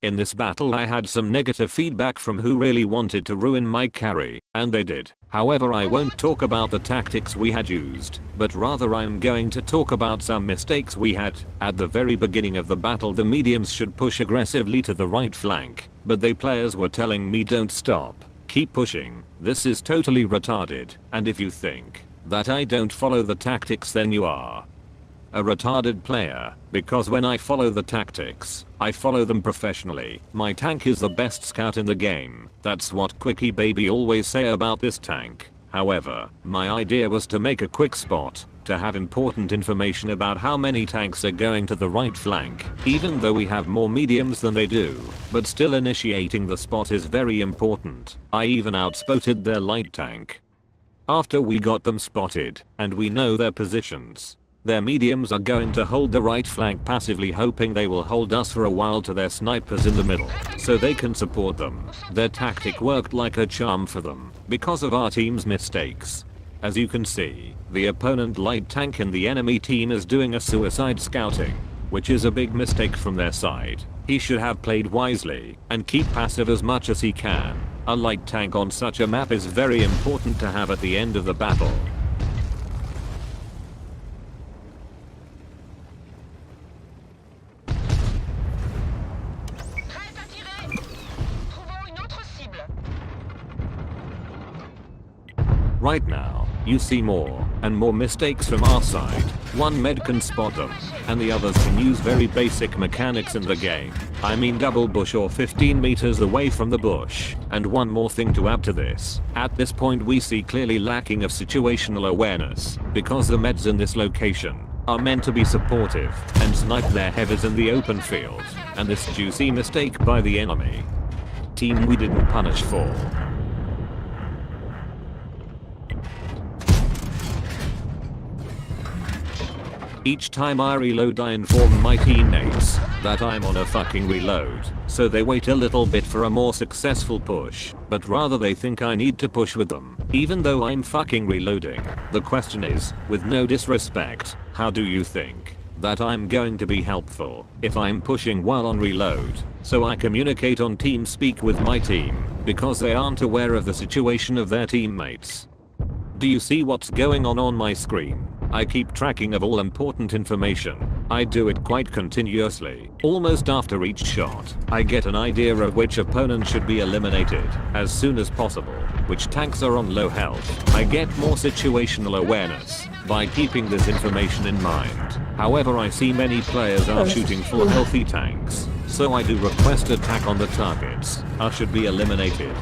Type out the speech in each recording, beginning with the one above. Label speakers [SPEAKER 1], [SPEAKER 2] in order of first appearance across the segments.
[SPEAKER 1] In this battle I had some negative feedback from who really wanted to ruin my carry, and they did. However, I won't talk about the tactics we had used, but rather I'm going to talk about some mistakes we had. At the very beginning of the battle the mediums should push aggressively to the right flank, but they players were telling me don't stop, keep pushing. This is totally retarded, and if you think that I don't follow the tactics then you are a retarded player, because when I follow the tactics, I follow them professionally. My tank is the best scout in the game. That's what Quickie Baby always say about this tank. However, my idea was to make a quick spot, to have important information about how many tanks are going to the right flank, even though we have more mediums than they do, but still initiating the spot is very important. I even outspotted their light tank. After we got them spotted, and we know their positions, their mediums are going to hold the right flank passively, hoping they will hold us for a while to their snipers in the middle, so they can support them. Their tactic worked like a charm for them, because of our team's mistakes. As you can see, the opponent light tank in the enemy team is doing a suicide scouting, which is a big mistake from their side. He should have played wisely, and keep passive as much as he can. A light tank on such a map is very important to have at the end of the battle. Right now, you see more and more mistakes from our side. One med can spot them, and the others can use very basic mechanics in the game. I mean double bush or 15 meters away from the bush. And one more thing to add to this. At this point we see clearly lacking of situational awareness, because the meds in this location are meant to be supportive and snipe their heavies in the open field, and this juicy mistake by the enemy team we didn't punish for. Each time I reload I inform my teammates that I'm on a fucking reload, so they wait a little bit for a more successful push, but rather they think I need to push with them, even though I'm fucking reloading. The question is, with no disrespect, how do you think that I'm going to be helpful if I'm pushing while on reload? So I communicate on TeamSpeak with my team, because they aren't aware of the situation of their teammates. Do you see what's going on my screen? I keep tracking of all important information. I do it quite continuously. Almost after each shot, I get an idea of which opponent should be eliminated as soon as possible, which tanks are on low health. I get more situational awareness by keeping this information in mind. However, I see many players are shooting full healthy tanks, so I do request attack on the targets should be eliminated,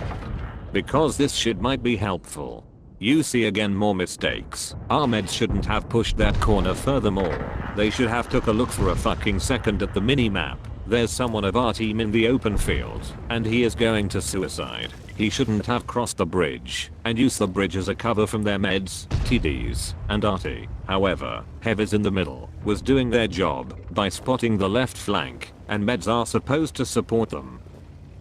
[SPEAKER 1] because this shit might be helpful. You see again more mistakes. Our meds shouldn't have pushed that corner. Furthermore, they should have took a look for a fucking second at the mini-map. There's someone of our team in the open field, and he is going to suicide. He shouldn't have crossed the bridge and used the bridge as a cover from their meds, TDs, and RT. However, Heavies in the middle was doing their job by spotting the left flank, and meds are supposed to support them.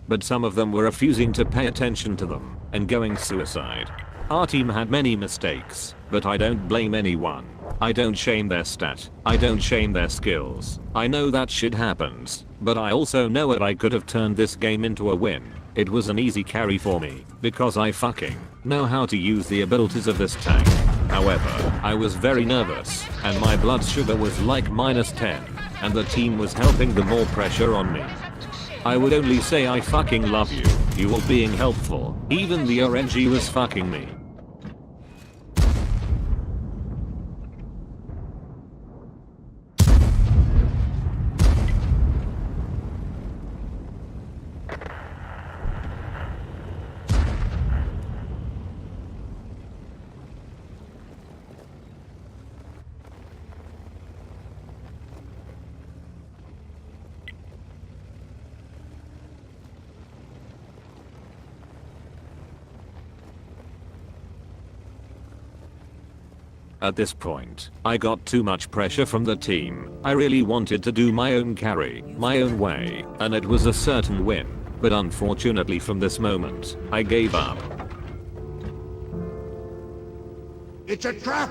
[SPEAKER 1] But some of them were refusing to pay attention to them and going suicide. Our team had many mistakes, but I don't blame anyone. I don't shame their stat. I don't shame their skills. I know that shit happens, but I also know that I could have turned this game into a win. It was an easy carry for me, because I fucking know how to use the abilities of this tank. However, I was very nervous, and my blood sugar was like -10, and the team was helping the more pressure on me. I would only say I fucking love you. You were being helpful. Even the RNG was fucking me. At this point, I got too much pressure from the team. I really wanted to do my own carry, my own way, and it was a certain win. But unfortunately from this moment, I gave up.
[SPEAKER 2] It's a trap!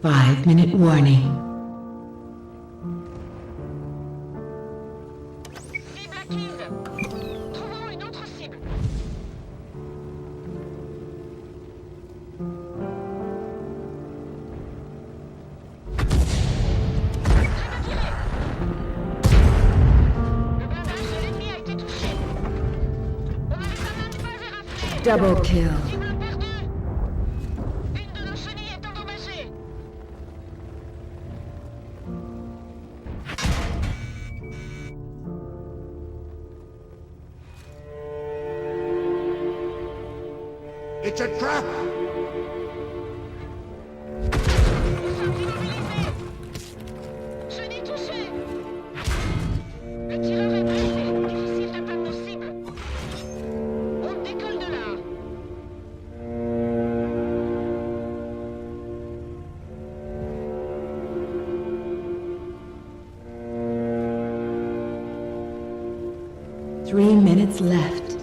[SPEAKER 3] 5-minute warning.
[SPEAKER 4] Cible acquise. Trouvons une autre cible. Très bien tiré. Le blindage de l'ennemi a été touché. On avait pas mal de bases à rafler.
[SPEAKER 3] Double kill.
[SPEAKER 4] Cible perdue. Une de nos chenilles est endommagée.
[SPEAKER 2] It's a trap!
[SPEAKER 4] Nous sommes immobilisés. Chenille touchée. Le tireur est blessé. Difficile d'atteindre nos cibles. On décolle de là.
[SPEAKER 3] Three minutes left.